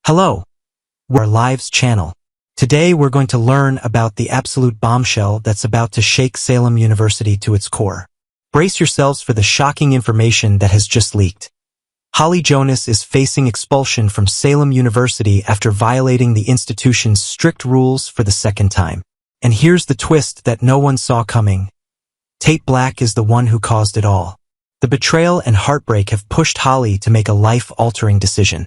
Hello, we're our Lives channel. Today we're going to learn about the absolute bombshell that's about to shake Salem University to its core. Brace yourselves for the shocking information that has just leaked. Holly Jonas is facing expulsion from Salem University after violating the institution's strict rules for the second time. And here's the twist that no one saw coming. Tate Black is the one who caused it all. The betrayal and heartbreak have pushed Holly to make a life-altering decision.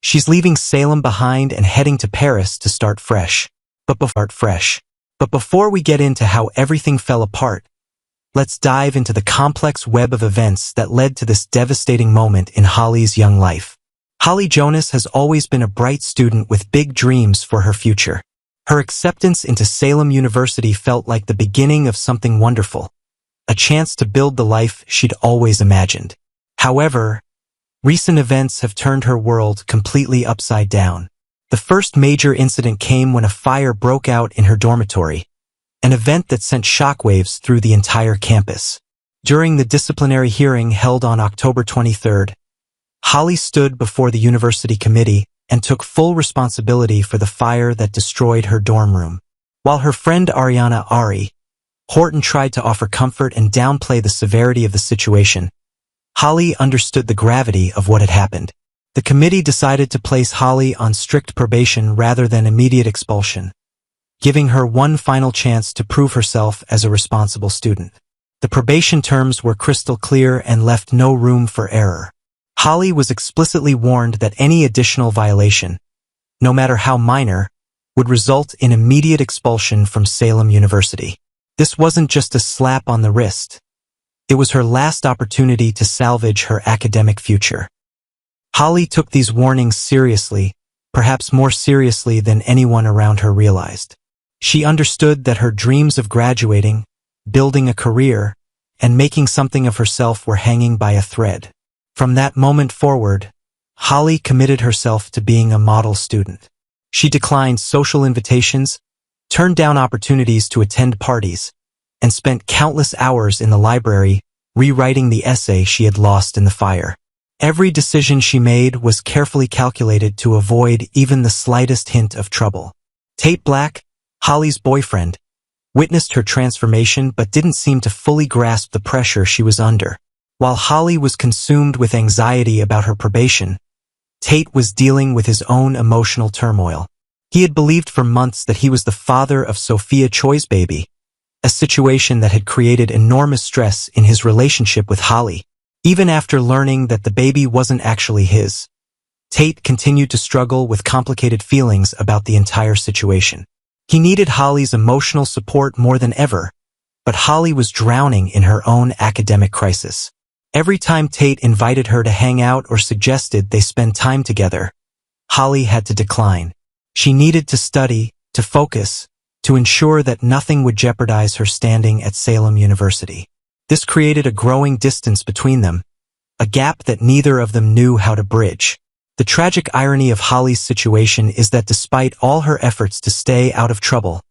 She's leaving Salem behind and heading to Paris to start fresh. But before we get into how everything fell apart, let's dive into the complex web of events that led to this devastating moment in Holly's young life. Holly Jonas has always been a bright student with big dreams for her future. Her acceptance into Salem University felt like the beginning of something wonderful, a chance to build the life she'd always imagined. However, recent events have turned her world completely upside down. The first major incident came when a fire broke out in her dormitory, an event that sent shockwaves through the entire campus. During the disciplinary hearing held on October 23rd, Holly stood before the university committee and took full responsibility for the fire that destroyed her dorm room. While her friend Ariana Horton tried to offer comfort and downplay the severity of the situation, Holly understood the gravity of what had happened. The committee decided to place Holly on strict probation rather than immediate expulsion, giving her one final chance to prove herself as a responsible student. The probation terms were crystal clear and left no room for error. Holly was explicitly warned that any additional violation, no matter how minor, would result in immediate expulsion from Salem University. This wasn't just a slap on the wrist. It was her last opportunity to salvage her academic future. Holly took these warnings seriously, perhaps more seriously than anyone around her realized. She understood that her dreams of graduating, building a career, and making something of herself were hanging by a thread. From that moment forward, Holly committed herself to being a model student. She declined social invitations, turned down opportunities to attend parties, and spent countless hours in the library rewriting the essay she had lost in the fire. Every decision she made was carefully calculated to avoid even the slightest hint of trouble. Tate Black, Holly's boyfriend, witnessed her transformation but didn't seem to fully grasp the pressure she was under. While Holly was consumed with anxiety about her probation, Tate was dealing with his own emotional turmoil. He had believed for months that he was the father of Sophia Choi's baby, a situation that had created enormous stress in his relationship with Holly. Even after learning that the baby wasn't actually his, Tate continued to struggle with complicated feelings about the entire situation. He needed Holly's emotional support more than ever, but Holly was drowning in her own academic crisis. Every time Tate invited her to hang out or suggested they spend time together, Holly had to decline. She needed to study, to focus, to ensure that nothing would jeopardize her standing at Salem University. This created a growing distance between them, a gap that neither of them knew how to bridge. The tragic irony of Holly's situation is that despite all her efforts to stay out of trouble,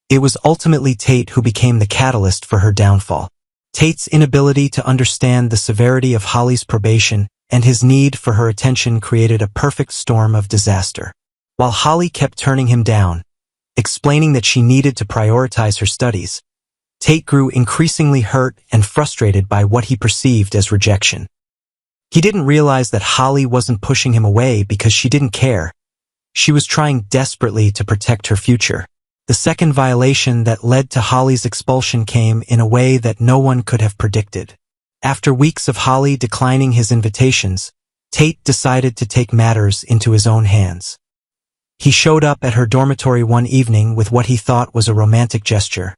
it was ultimately Tate who became the catalyst for her downfall. Tate's inability to understand the severity of Holly's probation and his need for her attention created a perfect storm of disaster. While Holly kept turning him down, explaining that she needed to prioritize her studies, Tate grew increasingly hurt and frustrated by what he perceived as rejection. He didn't realize that Holly wasn't pushing him away because she didn't care. She was trying desperately to protect her future. The second violation that led to Holly's expulsion came in a way that no one could have predicted. After weeks of Holly declining his invitations, Tate decided to take matters into his own hands. He showed up at her dormitory one evening with what he thought was a romantic gesture.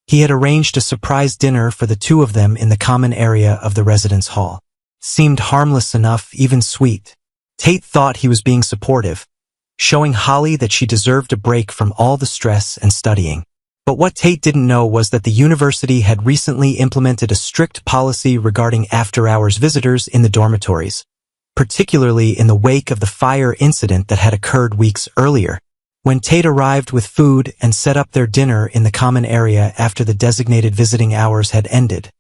He had arranged a surprise dinner for the two of them in the common area of the residence hall. Seemed harmless enough, even sweet. Tate thought he was being supportive, showing Holly that she deserved a break from all the stress and studying. But what Tate didn't know was that the university had recently implemented a strict policy regarding after-hours visitors in the dormitories, particularly in the wake of the fire incident that had occurred weeks earlier. When Tate arrived with food and set up their dinner in the common area after the designated visiting hours had ended,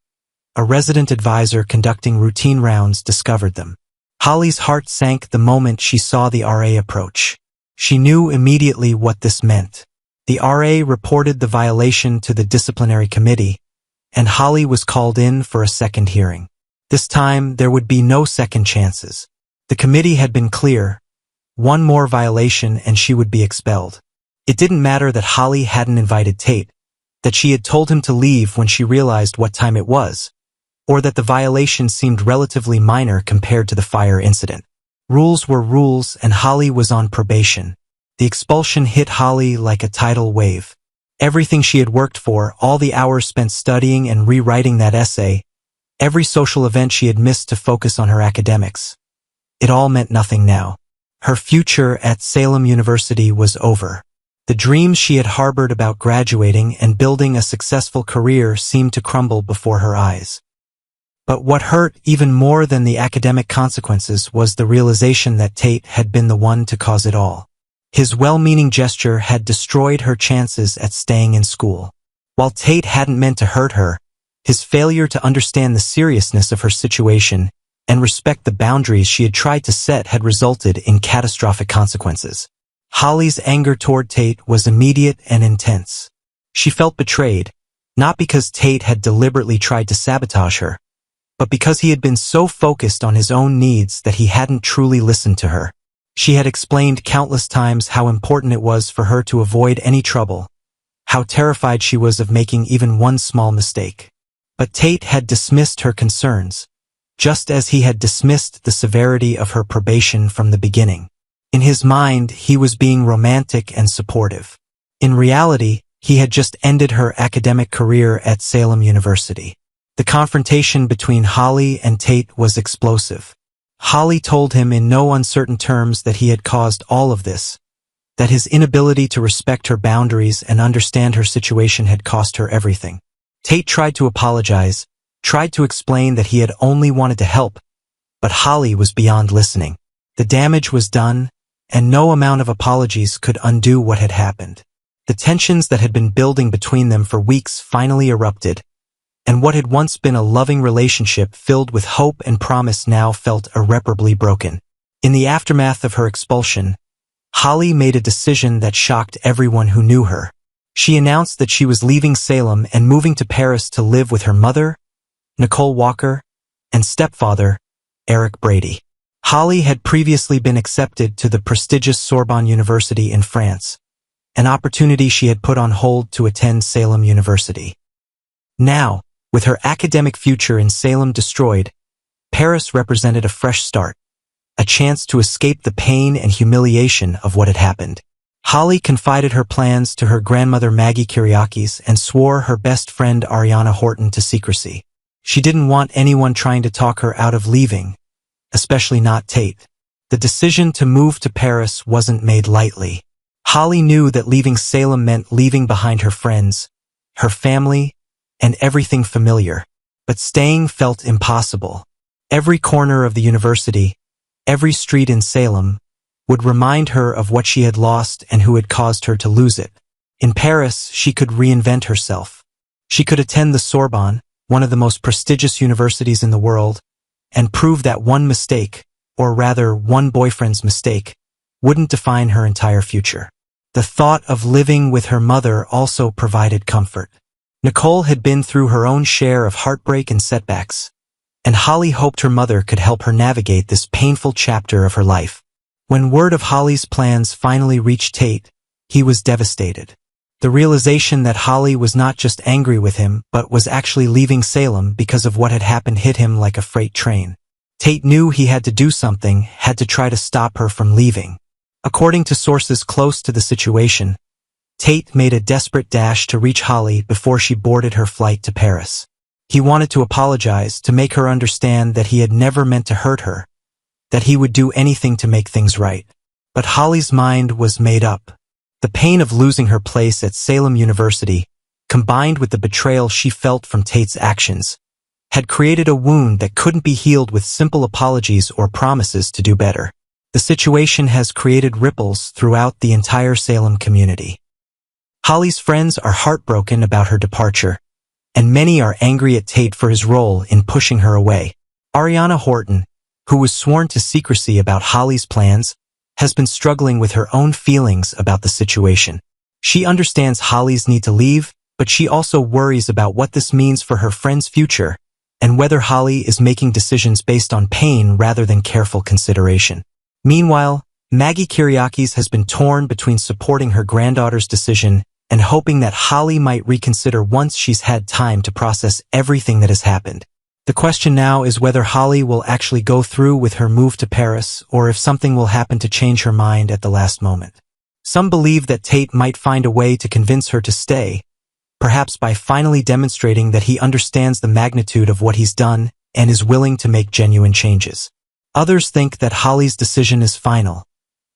a resident advisor conducting routine rounds discovered them. Holly's heart sank the moment she saw the RA approach. She knew immediately what this meant. The RA reported the violation to the disciplinary committee, and Holly was called in for a second hearing. This time, there would be no second chances. The committee had been clear. One more violation and she would be expelled. It didn't matter that Holly hadn't invited Tate, that she had told him to leave when she realized what time it was, or that the violation seemed relatively minor compared to the fire incident. Rules were rules and Holly was on probation. The expulsion hit Holly like a tidal wave. Everything she had worked for, all the hours spent studying and rewriting that essay, every social event she had missed to focus on her academics. It all meant nothing now. Her future at Salem University was over. The dreams she had harbored about graduating and building a successful career seemed to crumble before her eyes. But what hurt even more than the academic consequences was the realization that Tate had been the one to cause it all. His well-meaning gesture had destroyed her chances at staying in school. While Tate hadn't meant to hurt her, his failure to understand the seriousness of her situation and respect the boundaries she had tried to set had resulted in catastrophic consequences. Holly's anger toward Tate was immediate and intense. She felt betrayed, not because Tate had deliberately tried to sabotage her, but because he had been so focused on his own needs that he hadn't truly listened to her. She had explained countless times how important it was for her to avoid any trouble, how terrified she was of making even one small mistake. But Tate had dismissed her concerns, just as he had dismissed the severity of her probation from the beginning. In his mind, he was being romantic and supportive. In reality, he had just ended her academic career at Salem University. The confrontation between Holly and Tate was explosive. Holly told him in no uncertain terms that he had caused all of this, that his inability to respect her boundaries and understand her situation had cost her everything. Tate tried to apologize, tried to explain that he had only wanted to help, but Holly was beyond listening. The damage was done, and no amount of apologies could undo what had happened. The tensions that had been building between them for weeks finally erupted, and what had once been a loving relationship filled with hope and promise now felt irreparably broken. In the aftermath of her expulsion, Holly made a decision that shocked everyone who knew her. She announced that she was leaving Salem and moving to Paris to live with her mother, Nicole Walker, and stepfather, Eric Brady. Holly had previously been accepted to the prestigious Sorbonne University in France, an opportunity she had put on hold to attend Salem University. Now, with her academic future in Salem destroyed, Paris represented a fresh start, a chance to escape the pain and humiliation of what had happened. Holly confided her plans to her grandmother Maggie Kyriakis and swore her best friend Ariana Horton to secrecy. She didn't want anyone trying to talk her out of leaving, especially not Tate. The decision to move to Paris wasn't made lightly. Holly knew that leaving Salem meant leaving behind her friends, her family, and everything familiar, but staying felt impossible. Every corner of the university, every street in Salem, would remind her of what she had lost and who had caused her to lose it. In Paris, she could reinvent herself. She could attend the Sorbonne, one of the most prestigious universities in the world, and prove that one mistake, or rather one boyfriend's mistake, wouldn't define her entire future. The thought of living with her mother also provided comfort. Nicole had been through her own share of heartbreak and setbacks, and Holly hoped her mother could help her navigate this painful chapter of her life. When word of Holly's plans finally reached Tate, he was devastated. The realization that Holly was not just angry with him, but was actually leaving Salem because of what had happened hit him like a freight train. Tate knew he had to do something, had to try to stop her from leaving. According to sources close to the situation, Tate made a desperate dash to reach Holly before she boarded her flight to Paris. He wanted to apologize, to make her understand that he had never meant to hurt her, that he would do anything to make things right. But Holly's mind was made up. The pain of losing her place at Salem University, combined with the betrayal she felt from Tate's actions, had created a wound that couldn't be healed with simple apologies or promises to do better. The situation has created ripples throughout the entire Salem community. Holly's friends are heartbroken about her departure, and many are angry at Tate for his role in pushing her away. Ariana Horton, who was sworn to secrecy about Holly's plans, has been struggling with her own feelings about the situation. She understands Holly's need to leave, but she also worries about what this means for her friend's future and whether Holly is making decisions based on pain rather than careful consideration. Meanwhile, Maggie Kyriakis has been torn between supporting her granddaughter's decision and hoping that Holly might reconsider once she's had time to process everything that has happened. The question now is whether Holly will actually go through with her move to Paris or if something will happen to change her mind at the last moment. Some believe that Tate might find a way to convince her to stay, perhaps by finally demonstrating that he understands the magnitude of what he's done and is willing to make genuine changes. Others think that Holly's decision is final,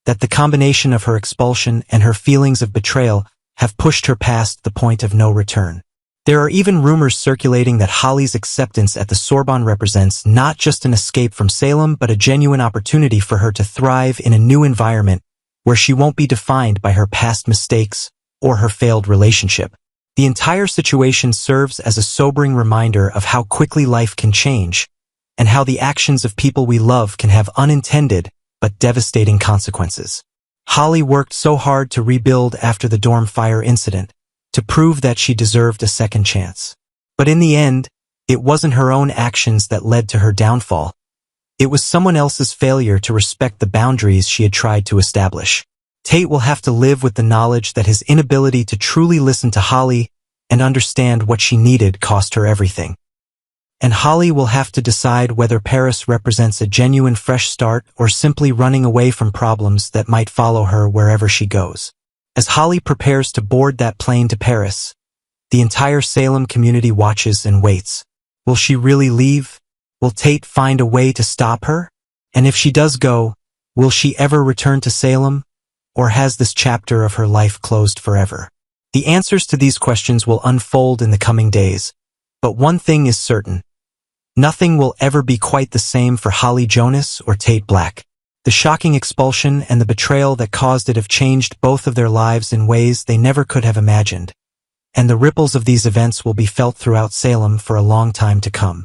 that the combination of her expulsion and her feelings of betrayal have pushed her past the point of no return. There are even rumors circulating that Holly's acceptance at the Sorbonne represents not just an escape from Salem, but a genuine opportunity for her to thrive in a new environment where she won't be defined by her past mistakes or her failed relationship. The entire situation serves as a sobering reminder of how quickly life can change and how the actions of people we love can have unintended but devastating consequences. Holly worked so hard to rebuild after the dorm fire incident, to prove that she deserved a second chance. But in the end, it wasn't her own actions that led to her downfall. It was someone else's failure to respect the boundaries she had tried to establish. Tate will have to live with the knowledge that his inability to truly listen to Holly and understand what she needed cost her everything. And Holly will have to decide whether Paris represents a genuine fresh start or simply running away from problems that might follow her wherever she goes. As Holly prepares to board that plane to Paris, the entire Salem community watches and waits. Will she really leave? Will Tate find a way to stop her? And if she does go, will she ever return to Salem? Or has this chapter of her life closed forever? The answers to these questions will unfold in the coming days, but one thing is certain. Nothing will ever be quite the same for Holly Jonas or Tate Black. The shocking expulsion and the betrayal that caused it have changed both of their lives in ways they never could have imagined, and the ripples of these events will be felt throughout Salem for a long time to come.